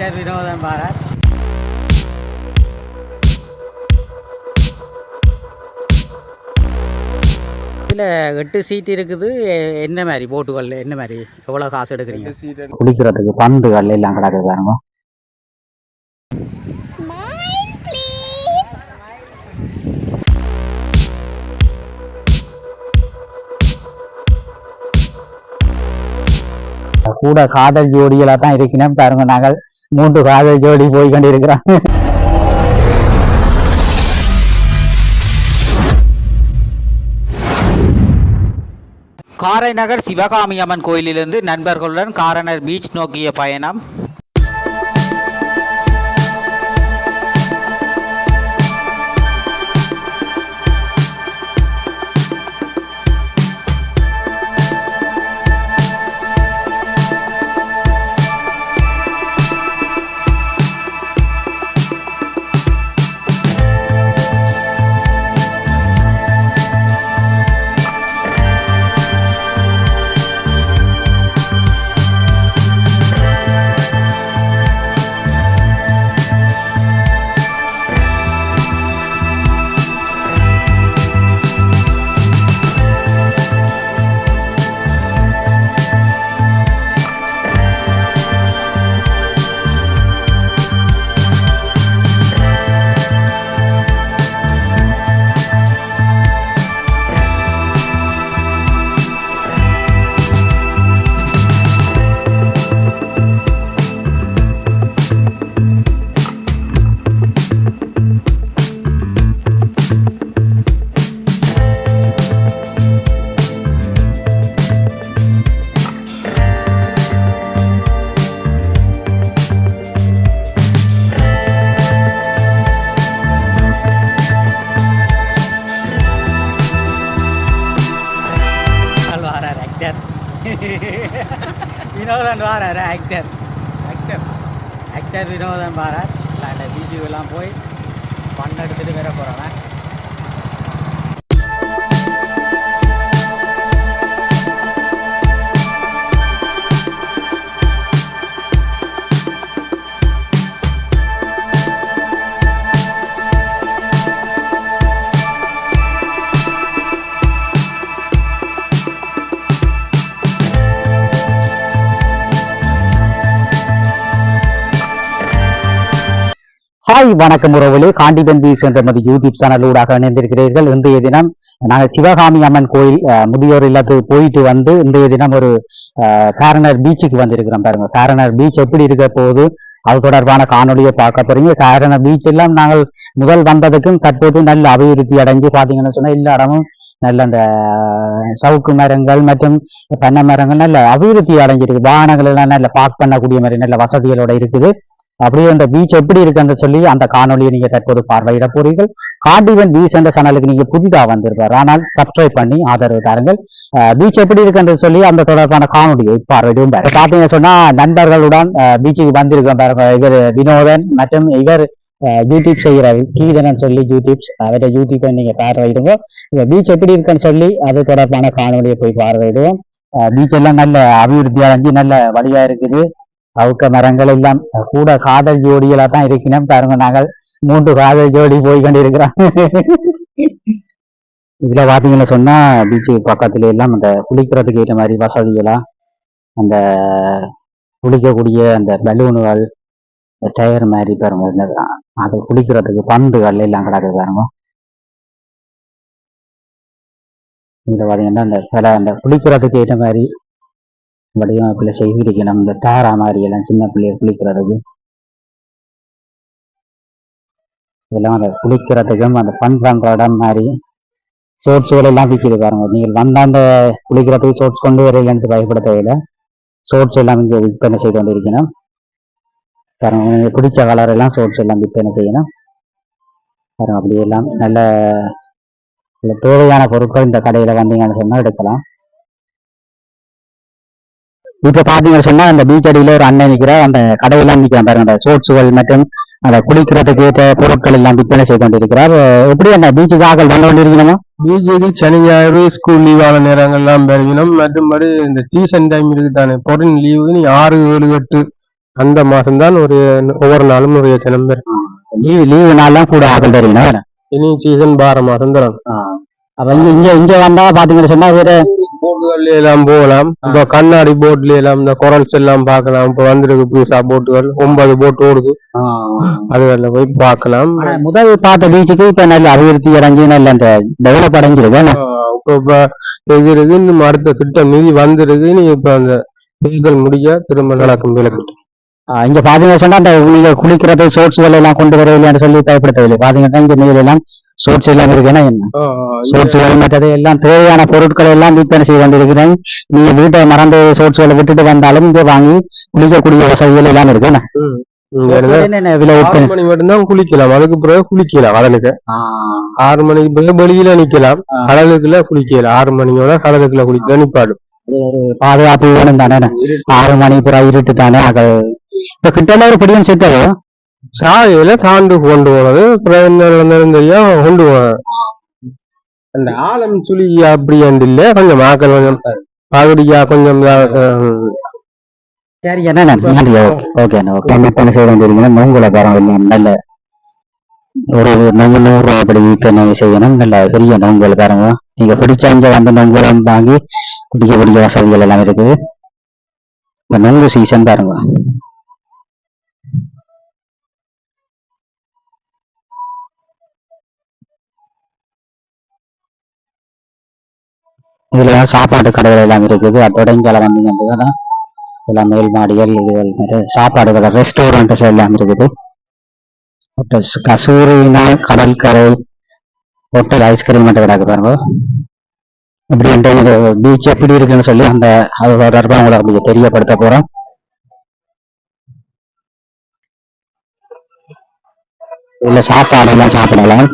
Actor Vinothan பாரார். இதில் 8 seat இருக்குது. என்ன மாதிரி போட்டுகள், என்ன மாதிரி, எவ்வளோ காசு எடுக்கிறீங்க? குடிக்கிறதுக்கு பந்துகள் எல்லாம் கிடக்குது பாருங்க. கூட காதல் ஜோடிகளா தான் இருக்கணும் பாருங்க. நாங்கள் 3 காதல் ஜோடி போய் கொண்டு இருக்கிறோம். காரைநகர் சிவகாமி அம்மன் கோயிலிலிருந்து நண்பர்களுடன் காரைநகர் பீச் நோக்கிய பயணம். வினோதன் வாரார். ஆக்டர் வினோதன் வாரார். அந்த பீச்சுக்கெல்லாம் போய் பண்ண எடுத்துட்டு வர போகிறவன். ஹாய், வணக்கம் உறவுகளே. காண்டிபன் பீச் என்ற யூடியூப் சேனலூடாக இணைந்திருக்கிறீர்கள். இன்றைய தினம் நாங்கள் சிவகாமி அம்மன் கோயில் முதியோர் இல்லத்துக்கு போயிட்டு வந்து இன்றைய தினம் ஒரு காரைநகர் பீச்சுக்கு வந்திருக்கிறோம். பாருங்க, காரைநகர் பீச் எப்படி இருக்க போகுது, அது தொடர்பான காணொலியை பார்க்க போறீங்க. காரைநகர் பீச் எல்லாம் நாங்கள் முதல் வந்ததுக்கும் தற்போது நல்ல அபிவிருத்தி அடைஞ்சு பார்த்தீங்கன்னு சொன்னா எல்லா இடமும் நல்ல அந்த சவுக்கு மரங்கள் மற்றும் தென்னை மரங்கள் நல்ல அபிவிருத்தி அடைஞ்சிருக்கு. வாகனங்கள் எல்லாம் நல்ல பார்க் பண்ணக்கூடிய மாதிரி நல்ல வசதிகளோட இருக்குது. அப்படியே அந்த பீச் எப்படி இருக்குன்னு சொல்லி அந்த காணொலியை நீங்க தற்போது பார்வையிட போறீர்கள். காண்டிபன் பீச் என்ற சேனலுக்கு நீங்க புதிதாக வந்திருப்பார், ஆனால் சப்ஸ்கிரைப் பண்ணி ஆதரவு தாருங்கள். பீச் எப்படி இருக்குன்னு சொல்லி அந்த தொடர்பான காணொலியை பார்வையிடும். பாத்தீங்க சொன்னா நண்பர்களுடன் பீச்சுக்கு வந்திருக்கோம் பாருங்க. இவர் வினோதன் மற்றும் இவர் யூடியூப் செய்கிறார், கீதனன் சொல்லி யூடியூப்ஸ். அவருடைய யூடியூப்பை நீங்க பார்வையிடுங்க. பீச் எப்படி இருக்குன்னு சொல்லி அது தொடர்பான காணொலியை போய் பார்வையிடுவோம். பீச் எல்லாம் நல்ல அபிவிருத்தி அடைஞ்சு நல்ல வழியா இருக்குது. சவுக்க மரங்கள் எல்லாம் கூட காதல் ஜோடிகளா தான் இருக்கணும் பாருங்க. நாங்கள் 3 காதல் ஜோடி போய் கொண்டு இருக்கிறோம். இதுல பாத்தீங்கன்னா சொன்னா பீச்சு பக்கத்துல எல்லாம் அந்த குளிக்கிறதுக்கு ஏற்ற மாதிரி வசதிகளா, அந்த குளிக்கக்கூடிய அந்த பலூனுகள், டயர் மாதிரி பாருங்க, அது குளிக்கிறதுக்கு பந்துகள் எல்லாம் கிடக்குது பாருங்க. இதுல பாத்தீங்கன்னா அந்த குளிக்கிறதுக்கு ஏற்ற மாதிரி வடிவமைப்புல செய்திருக்கணும். இந்த தாரா மாதிரி எல்லாம் சின்ன பிள்ளைகள் குளிக்கிறதுக்கு, இதெல்லாம் அந்த குளிக்கிறதுக்கும் அந்த ஃபன் பண்ற இடம் மாதிரி ஷோட்ஸுகள் எல்லாம் விற்கிது பாருங்க. நீங்கள் வந்தாண்ட குளிக்கிறதுக்கு ஷோட்ஸ் கொண்டு வரையிலன்னு பயப்பட தேவையில்லை. ஷோட்ஸ் எல்லாம் இங்கே விற்பனை செய்து கொண்டு இருக்கணும் பாருங்க. உங்களுக்கு பிடிச்ச கலர் எல்லாம் ஷோட்ஸ் எல்லாம் விற்பனை செய்யணும் பாருங்க. அப்படி எல்லாம் நல்ல தேவையான பொருட்கள் இந்த கடையில வந்தீங்கன்னு சொன்னா எடுக்கலாம். இப்ப பாத்தீங்கன்னு சொன்னா அந்த பீச் அடியில ஒரு அண்ணன் நிக்கிற, அந்த கடையெல்லாம் நிக்கிறேன் பாருங்க. அந்த சோட்ஸுகள் மற்றும் அந்த குளிக்கிறதுக்கு ஏற்ற பொருட்கள் எல்லாம் விற்பனை செய்து கொண்டிருக்கிறார். எப்படி அந்த பீச்சுக்கு ஆக்கள் வந்து கொண்டிருக்கணுமா? பீச்சுக்கு சனி ஞாயிறு ஸ்கூல் லீவான நேரங்கள்லாம் பெருகணும். மற்றும்படி இந்த சீசன் டைம் இருக்குதானே, பொருள் லீவு 6, 7, 8 அந்த மாசம்தான் ஒவ்வொரு நாளும் நிறைய ஜனம் வரும். லீவு நாள்லாம் கூட ஆகல் தெரியுமா? இனி சீசன் 12 மாசம் தரும். அப்ப இங்க வந்தா பாத்தீங்கன்னு சொன்னா வேற போட்டுகள்ல எல்லாம் போகலாம். இப்ப கண்ணாடி போட்ல எல்லாம் இந்த குரல்ஸ் எல்லாம் பார்க்கலாம். இப்ப வந்திருக்கு புதுசா போட்டுகள் 9 போட்டு ஓடுது. அதுல போய் பார்க்கலாம். முதல் பார்த்த பீச்சுக்கு இப்ப நல்ல அபிவிருத்தி அடைஞ்சு நல்ல அந்த டெவலப் அடைஞ்சிருக்கு. இப்ப இது இருக்கு, இன்னும் அடுத்த திட்டம் நிதி வந்திருக்கு. நீ இப்ப அந்த தேர்தல் முடிய திரும்ப நடக்கும் விலக்கு. இங்க பாத்தீங்கன்னா சொன்னா அந்த நீங்க குளிக்கிறது சோர்ட்ஸ்கள் எல்லாம் கொண்டு வரவில்லைன்னு சொல்லி பயப்படுத்தவில்லை. பாத்தீங்கன்னா இங்க மேல எல்லாம் சோர்ட்ஸ் எல்லாம் இருக்குன்னா என்ன சோர்ட்ஸ்கள் மற்றது எல்லாம் தேவையான பொருட்கள் எல்லாம் விற்பனை செய்து கொண்டிருக்கிறேன். நீங்க வீட்டை மறந்து சோர்ட்ஸ்களை விட்டுட்டு வந்தாலும் இங்க வாங்கி குளிக்கக்கூடிய வசதிகள் எல்லாம் இருக்கு. விலை 6 மணி மட்டும்தான் குளிக்கலாம். அதுக்கு பிறகு குளிக்கலாம். கடலுக்கு 6 மணிக்கு பிறகு வெளியில நிக்கலாம். கடலுக்குள்ள குளிக்கலாம். 6 மணியோட கடலுக்குள்ள குளிக்க நிப்பாடும். பாதுகாப்பு வேணும் தானே. 6 மணி பிறகு இருட்டு தானே. இப்ப கிட்ட ஒரு படியும் செட்டது சாலையில தாண்டு கொண்டு போனது தெரியா கொண்டு போனது. அந்த ஆழம் சுழி அப்படி இல்ல, கொஞ்சம் ஆக்கள் கொஞ்சம் பகுதியா கொஞ்சம் சரி. என்ன நன்றி. ஓகே என்ன செய்ய வேண்டியிருக்கீங்க? நோங்குல பாருங்க நல்ல ஒரு 100 ரூபா அப்படி விற்பனை செய்யணும். நல்ல பெரிய நோங்குல பாருங்க. நீங்க பிடிச்ச இங்க வந்து நோங்குலம் வாங்கி குடிக்கக்கூடிய வசதிகள் எல்லாம் இருக்குது. இந்த நோங்கு சீசன் பாருங்க. இதுல சாப்பாட்டு கடைகள் எல்லாம் இருக்குது. அதோட இங்கே வந்தீங்கன்னா எல்லாம் மேல் மாடிகள் இதுகள் சாப்பாடு கடை ரெஸ்டாரண்ட்ஸ் எல்லாம் இருக்குது. கசூரினா கடற்கரை ஹோட்டல் ஐஸ்கிரீம் மட்டும் கிடக்கு பாருங்க. இப்படி பீச் எப்படி இருக்குன்னு சொல்லி அந்த அது தொடர்பாக உங்களை அப்படி தெரியப்படுத்த போறோம். இதுல சாப்பாடு எல்லாம் சாப்பிடலாம்.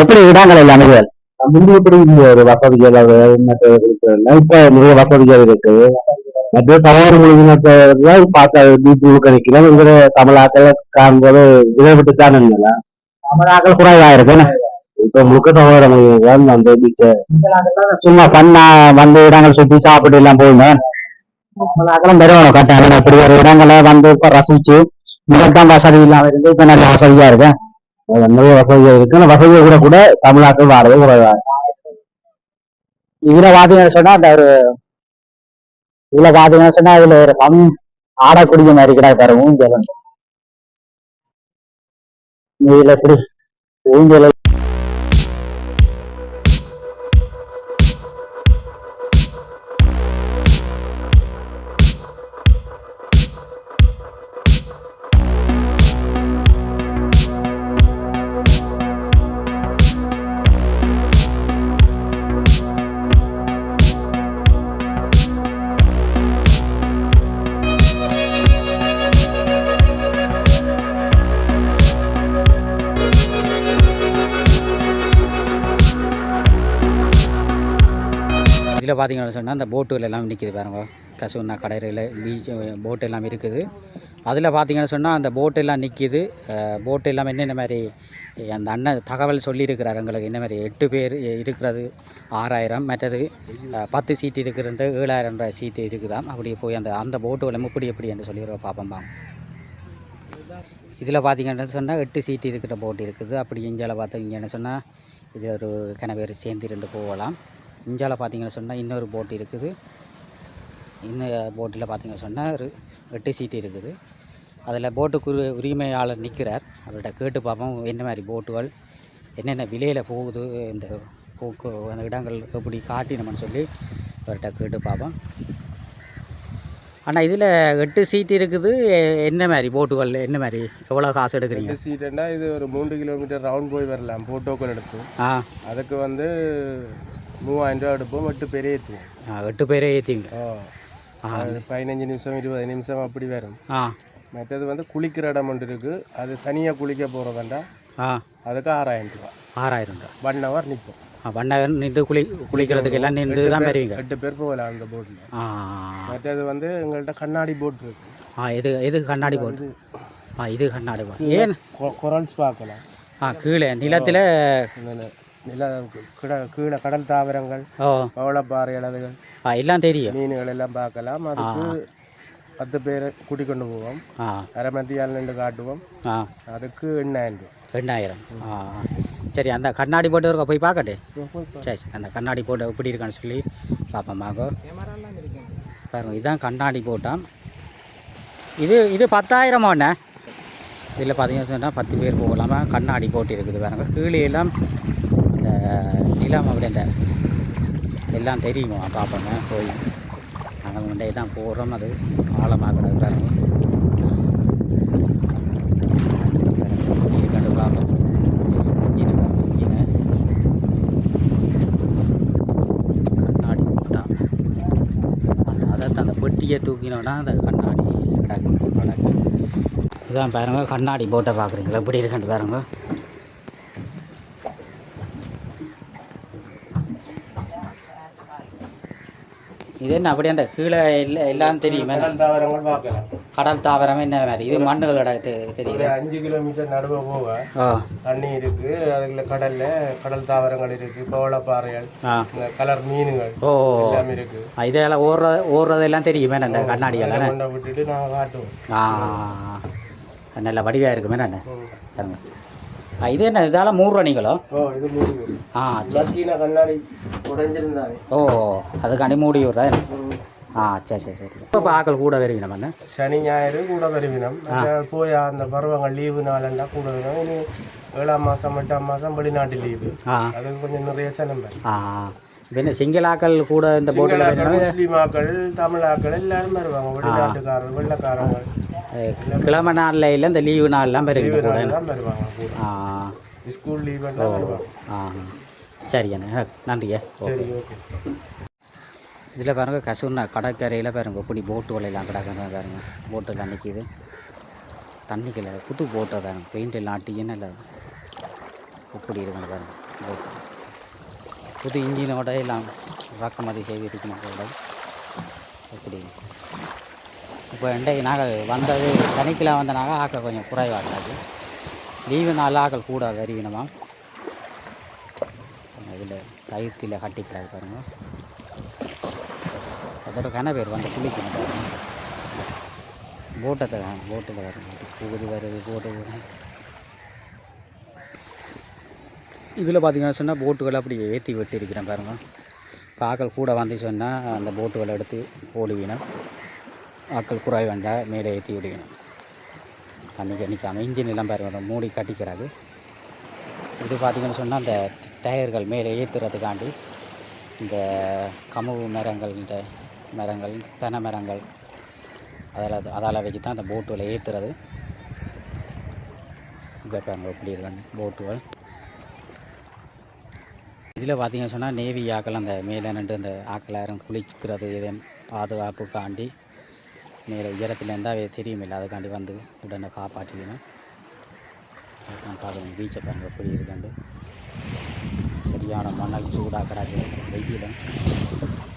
எப்படி இடங்கள் எல்லாமே முன்பு ஒரு வசதிகள் இப்ப நிறைய வசதிகள் இருக்கு. மற்ற சவாரி மொழியினத்தான் பார்க்க பீச் முழுக்க நிற்கிறோம். இங்க தமிழாக்கள் காண்பது விதப்பட்டுத்தான் இல்லை. தமிழாக்கள் குறைவா இருக்கு. இப்ப முழுக்க சகோதர மொழிகள் அந்த பீச்சை சும்மா பண்ணா வந்து இடங்கள் சுத்தி சாப்பிட்டு எல்லாம் போயிடும். தமிழாக்களும் பெருவணும் கட்டாயம். இப்படி ஒரு இடங்களை வந்து இப்ப ரசிச்சு முதல் தான் வசதி இல்லாம இருந்து இப்ப நல்ல வசதியா இருக்கு. நிறைய வசதிகள் இருக்கு. வசதியை கூட தமிழ்நாட்டில் வாடகை குறைவா. இதுல பாத்தீங்கன்னு சொன்னா அந்த ஒரு இதுல பாத்தீங்கன்னு சொன்னா இதுல ஒரு ஆடக்கூடிய மாதிரி கிடையாது பாரு. ஊஞ்சல் இதுல எப்படி ஊஞ்சல் இதில் பார்த்தீங்கன்னு சொன்னால் அந்த போட்டுகள் எல்லாம் நிற்கிது பாருங்க. கசுன்னா கடையில் பீச் போட்டு எல்லாம் இருக்குது. அதில் பார்த்தீங்கன்னு சொன்னால் அந்த போட்டு எல்லாம் நிற்கிது. போட்டு எல்லாம் என்னென்ன மாதிரி அந்த அண்ணன் தகவல் சொல்லியிருக்கிறார் எங்களுக்கு. என்ன மாதிரி 8 பேர் இருக்கிறது 6000, மற்றது 10 சீட்டு இருக்கிறது 7000 ரூபாய் சீட்டு இருக்குதாம். அப்படியே போய் அந்த போட்டுகளை எப்படி என்று சொல்லி பார்ப்போம். இதில் பார்த்தீங்கன்னு சொன்னால் 8 சீட்டு இருக்கிற போட் இருக்குது. அப்படி இஞ்சால பார்த்தீங்கன்னு சொன்னால் இது ஒரு பேர் சேர்ந்திருந்து போகலாம். இஞ்சால பார்த்தீங்கன்னு சொன்னால் இன்னொரு போட் இருக்குது. இன்னும் போட்டில் பார்த்தீங்கன்னு சொன்னால் ஒரு 8 சீட்டு இருக்குது. அதில் போட்டுக்கு உரிமையாளர் நிற்கிறார். அவர்கிட்ட கேட்டு பார்ப்போம் என்ன மாதிரி போட்டுகள் என்னென்ன விலையில் போகுது, இந்த போக்கு அந்த இடங்கள் எப்படி காட்டினோம்னு சொல்லி அவர்கிட்ட கேட்டு பார்ப்போம். ஆனால் இதில் 8 சீட்டு இருக்குது. என்ன மாதிரி போட்டுகள் என்ன மாதிரி எவ்வளோ காசு எடுக்கிறீங்க? 8 சீட்டுன்னா இது ஒரு 3 கிலோமீட்டர் ரவுண்ட் போய் வரலாம் போட்டோக்கள் எடுத்து. அதுக்கு வந்து 3000 ரூபா எடுப்போம். 8 பேரே ஏற்றுவோம். 8 பேரே ஏற்றிங்க. 15 நிமிஷம் 20 நிமிஷம் அப்படி வரும். மற்றது வந்து குளிக்கிற இடம் ஒன்று இருக்குது. அது தனியாக குளிக்க போகிறதாண்டா அதுக்கு 6000 ரூபா. 6000 ரூபா 1 ஹவர் நிற்போம். 1 ஹவர் நின்று குளிக்கிறதுக்கு எல்லாம் நின்று தான் வருவீங்க. 8 பேர் போகலாம் அந்த போட்டில். மற்றது வந்து எங்கள்கிட்ட கண்ணாடி போட் இருக்குது. எது கண்ணாடி போட்? இது கண்ணாடி போட். ஏன் குரல்ஸ் பார்க்கலாம். கீழே நிலத்தில் கீழே கடல் தாவரங்கள், பவளப்பாறை அளவுகள் எல்லாம் தெரியும். மீன்கள் எல்லாம் பார்க்கலாம். அதுக்கு 10 பேரை கூட்டிக் கொண்டு போவோம். அரை மத்தியால் நின்று காட்டுவோம். அதுக்கு 8000 ரூபா. 8000. சரி, அந்த கண்ணாடி போட்டு இருக்க போய் பார்க்கட்டே. சரி, அந்த கண்ணாடி போட்டு எப்படி இருக்கான்னு சொல்லி பார்ப்போமாகோ. பாருங்க, இதுதான் கண்ணாடி போட்டான். இது 10,000 ஒன்று. இதில் பார்த்தீங்கன்னு சொன்னால் 10 பேர் போகலாமா. கண்ணாடி போட்டு இருக்குது பாருங்க. கீழே எல்லாம் இந்த நிலம் அப்படி இந்த எல்லாம் தெரியுமா பார்ப்போங்க. போய் நாங்கள் முன்னே தான் போகிறோம். அது ஆழமாக கிடக்கு பாருங்க. கண்டு பார்ப்போம். கண்ணாடி போட்டான். அந்த பெட்டியை தூக்கினோன்னா அந்த கண்ணாடி கிடக்கு. இதுதான் பாருங்க, கண்ணாடி போட்டை பார்க்குறீங்களா எப்படி இருக்குன்னு பாருங்க. இது என்ன அப்படி அந்த கீழே எல்லாம் தெரியுமே. கடல் தாவரம் என்ன மாதிரி இது மண்ணுகள் தெரியும். 5 கிலோமீட்டர் நடுவே போக தண்ணி இருக்கு. அதுல கடல் தாவரங்கள் இருக்கு, பவளப்பாறைகள், கலர் மீன்கள் எல்லாமே இருக்கு. இதெல்லாம் ஓடுறதெல்லாம் தெரியுமே அந்த கண்ணாடியெல்லாம் கொண்ட விட்டுட்டு நாங்கள் காட்டுவோம். நல்ல வடிவாக இருக்குமே நான். இது என்ன இதெல்லாம் 3 ரூபாய்களோ? இது 3 கண்ணாடி உடைஞ்சிருந்தாரு. அதுக்காண்டி மூடி விட்றா. சரி. இப்போ ஆக்கள் கூட வருவீங்க நம்ம சனி ஞாயிறு கூட வருவினம். போய் அந்த பருவங்கள் லீவு நாளெல்லாம் கூட வரும். இனி 7ஆம் மாதம் 8ஆம் மாதம் வெளிநாட்டு லீவு. அதுக்கு கொஞ்சம் நிறைய செலவு. என்ன சிங்கள ஆக்கள் கூட இந்த போட்டில் முஸ்லீம் ஆக்கள், தமிழ் ஆக்கள் எல்லாரும் வருவாங்க. வெளிநாட்டுக்காரர்கள், வெள்ளக்காரங்க கிழமை நாளில் இல்லை இந்த லீவு நாள்லாம் வருவாங்க. ஸ்கூல் லீவ் வருவாங்க. சரி அண்ணா, நன்றியா. சரி, ஓகே. இதில் பாருங்க, கசூர்னா கடற்கரையில் பாருங்க இப்படி போட்டுகள் எல்லாம் கிடக்குங்க பாருங்க. போட்டெல்லாம் நிற்கிது தண்ணிக்கில். புது போட்டை பாருங்க, பெயிண்ட் எல்லாம் ஆட்டின்னு இல்லை இப்படி இருக்குங்க பாருங்க. போட்டு புது இன்ஜினோட எல்லாம் இறக்குமதி செய்து இருக்கணும் போல இப்படி. இப்போ நாங்கள் வந்தது சனிக்கிழமை வந்தனாக ஆக்கள் கொஞ்சம் குறைவாகாது. லீவு நாள் ஆக்கள் கூட வருவினமா. இதில் கயிற்றில் கட்டிக்கிறாரு பாருங்க. அதோட பேர் வந்து குளிக்கணும் பாருங்க. போட்டில் வருங்க புகுதி வருது போட்டு. இதில் பார்த்தீங்கன்னா சொன்னால் போட்டுகளை அப்படி ஏற்றி வெட்டி இருக்கிறேன் பாருங்கள். ஆக்கள் கூட வந்து சொன்னால் அந்த போட்டுகளை எடுத்து ஓடுவினோம். ஆக்கள் குறாய் வேண்டாம் மேலே ஏற்றி விடுவினோம். தண்ணிக்கு நிற்காமல் இன்ஜின் எல்லாம் பாருங்க மூடி கட்டிக்கிறாது. இது பார்த்திங்கன்னு சொன்னால் அந்த டயர்கள் மேலே ஏற்றுறதுக்காண்டி இந்த கமுகு மரங்கள், இந்த மரங்கள், தென்னை மரங்கள் அதால் வச்சு தான் அந்த போட்டுகளை ஏற்றுறது. இங்கே பாருங்க எப்படி இருக்காங்க போட்டுகள். இதில் பார்த்தீங்கன்னு சொன்னால் நேவி ஆக்கள் அந்த மேலே நின்று அந்த ஆக்கள் யாரும் குளிக்கிறது இதை பாதுகாப்புக்காண்டி மேலே உயரத்தில் இருந்தால் தெரியுமில்லை, அதுக்காண்டி வந்து உடனே காப்பாற்றிக்கணும். பார்க்கணும் பீச்சை பாருங்கள் எப்படி இருக்காண்டு. சரியான மணல் சூடாக கிடக்கு வெயில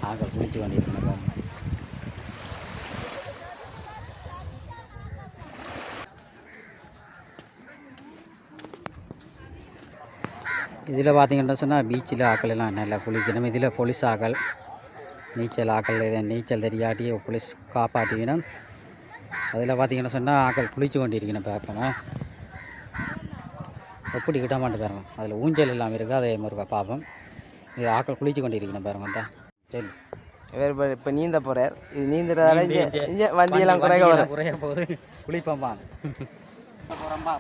ஆக்கள் குளிச்சு கொண்டிருக்கணும் பாருங்கள். இதில் பார்த்தீங்கன்னா சொன்னால் பீச்சில் ஆக்கள் எல்லாம் நல்லா குளிக்கணும். இதில் போலீஸ் ஆக்கள் நீச்சல் ஆக்கள் நீச்சல் தெரியாட்டி போலீஸ் காப்பாற்றிவிடும். அதில் பார்த்தீங்கன்னு சொன்னால் ஆக்கள் குளிச்சு கொண்டு இருக்கணும் பார்ப்போம். எப்படி கிட்ட மாட்டேன் பாருங்க. அதில் ஊஞ்சல் எல்லாம் இருக்குது, அதே மாதிரி பார்ப்போம். இது ஆக்கள் குளிச்சு கொண்டு இருக்கணும் பாருங்க. தான் சரி, இவர் இப்போ நீந்த போகிறார். இது நீந்துறதால இங்கே வண்டியெல்லாம் குறைய போகுது. குளிப்போம்மா போகிறோம்மா.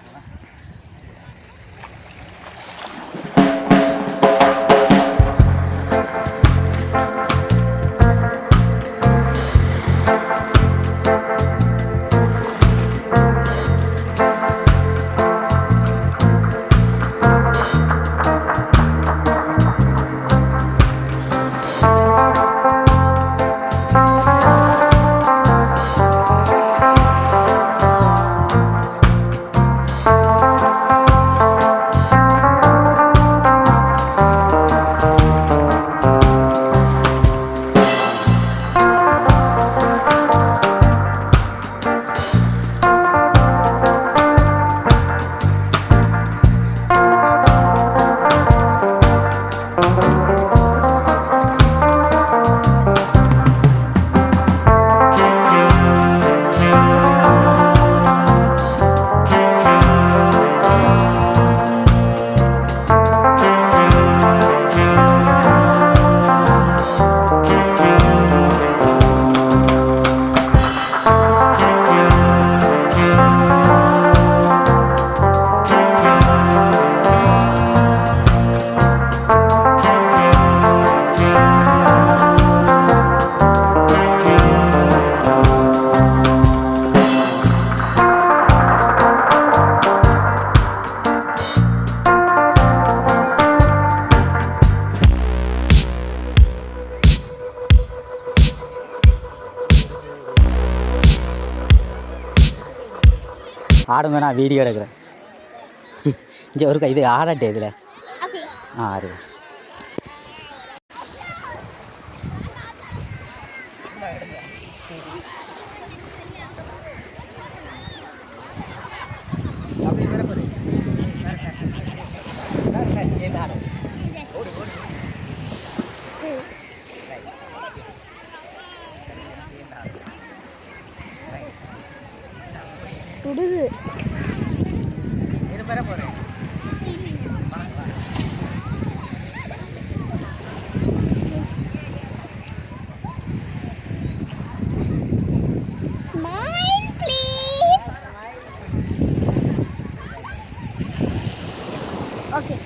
ஆடுங்க, நான் வீடியோ எடுக்கிறேன். இங்கே ஒரு இது ஆடட்டே இதில் ஆடு. சுடுது. Smile, please. Okay.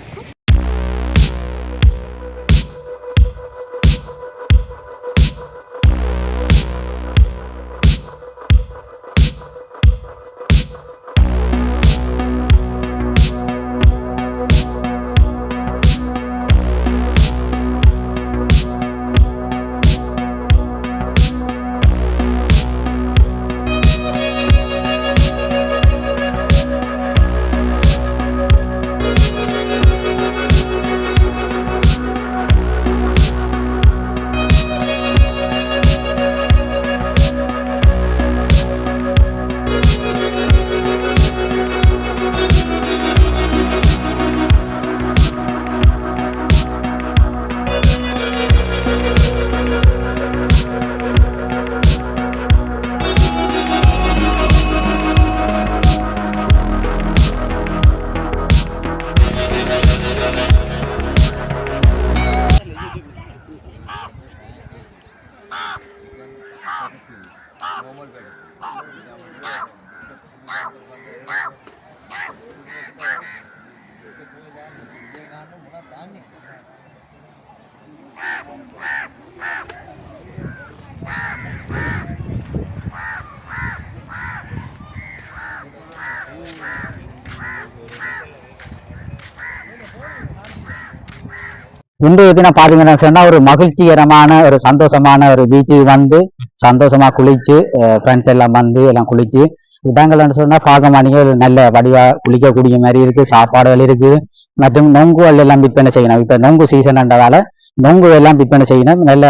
இன்றைய தினம் பாத்தீங்கன்னா சொன்னா ஒரு மகிழ்ச்சிகரமான ஒரு சந்தோஷமான ஒரு பீச்சுக்கு வந்து சந்தோஷமா குளிச்சு ஃப்ரெண்ட்ஸ் எல்லாம் வந்து எல்லாம் குளிச்சு இடங்கள்னு சொன்னா பாகமானிங்க ஒரு நல்ல வடிவா குளிக்கக்கூடிய மாதிரி இருக்கு, சாப்பாடுகள் இருக்குது, மற்றும் நொங்குகள் எல்லாம் விற்பனை செய்யணும். இப்ப நொங்கு சீசன்ன்றதால நொங்கு எல்லாம் விற்பனை செய்யணும். நல்ல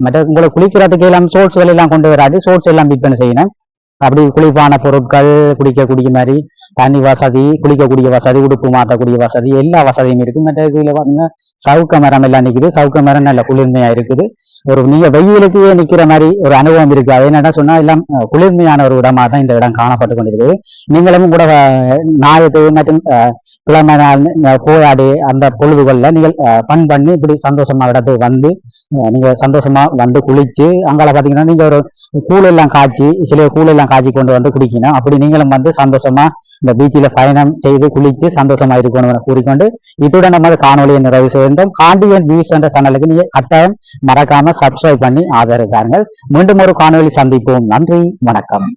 மற்ற உங்களை குளிக்கிறதுக்கு எல்லாம் சோட்ஸ்கள் எல்லாம் கொண்டு வராது, சோட்ஸ் எல்லாம் விற்பனை செய்யணும். அப்படி குளிப்பான பொருட்கள், குடிக்கக்கூடிய மாதிரி தண்ணி வசதி, குளிக்கக்கூடிய வசதி, உடுப்பு மாற்றக்கூடிய வசதி, எல்லா வசதியும் இருக்கு. மற்ற இதுல பாத்தீங்கன்னா சவுக்க மரம் எல்லாம் நிக்குது. சவுக்க மரம் நல்ல குளிர்மையா இருக்குது. ஒரு நீங்க வெயிலுக்கு நிக்கிற மாதிரி ஒரு அனுபவம் இருக்கு. அது என்னன்னா சொன்னா எல்லாம் குளிர்மையான ஒரு இடமா தான் இந்த இடம் காணப்பட்டு கொண்டிருக்குது. நீங்களும் கூட ஞாயிற்று மற்றும் கிழமை நாள் போராடி அந்த பொழுதுகளில் நீங்கள் ஃபன் பண்ணி இப்படி சந்தோஷமா இடத்துக்கு வந்து நீங்க சந்தோஷமா வந்து குளிச்சு அங்கால பாத்தீங்கன்னா நீங்க ஒரு கூழெல்லாம் காய்ச்சி, சில கூழெல்லாம் காய்ச்சி கொண்டு வந்து குடிக்கணும். அப்படி நீங்களும் வந்து சந்தோஷமா இந்த பீச்சில் பயணம் செய்து குளிச்சு சந்தோஷமா இருக்கணும் என கூறிக்கொண்டு இத்துடன் நமது காணொலியை நிறைவு செய்கின்றோம். காண்டியன் வியூஸ் என்ற சேனலுக்கு நீங்க கட்டாயம் மறக்காம சப்ஸ்கிரைப் பண்ணி ஆதரவு தாருங்கள். மீண்டும் ஒரு காணொலி சந்திப்போம். நன்றி, வணக்கம்.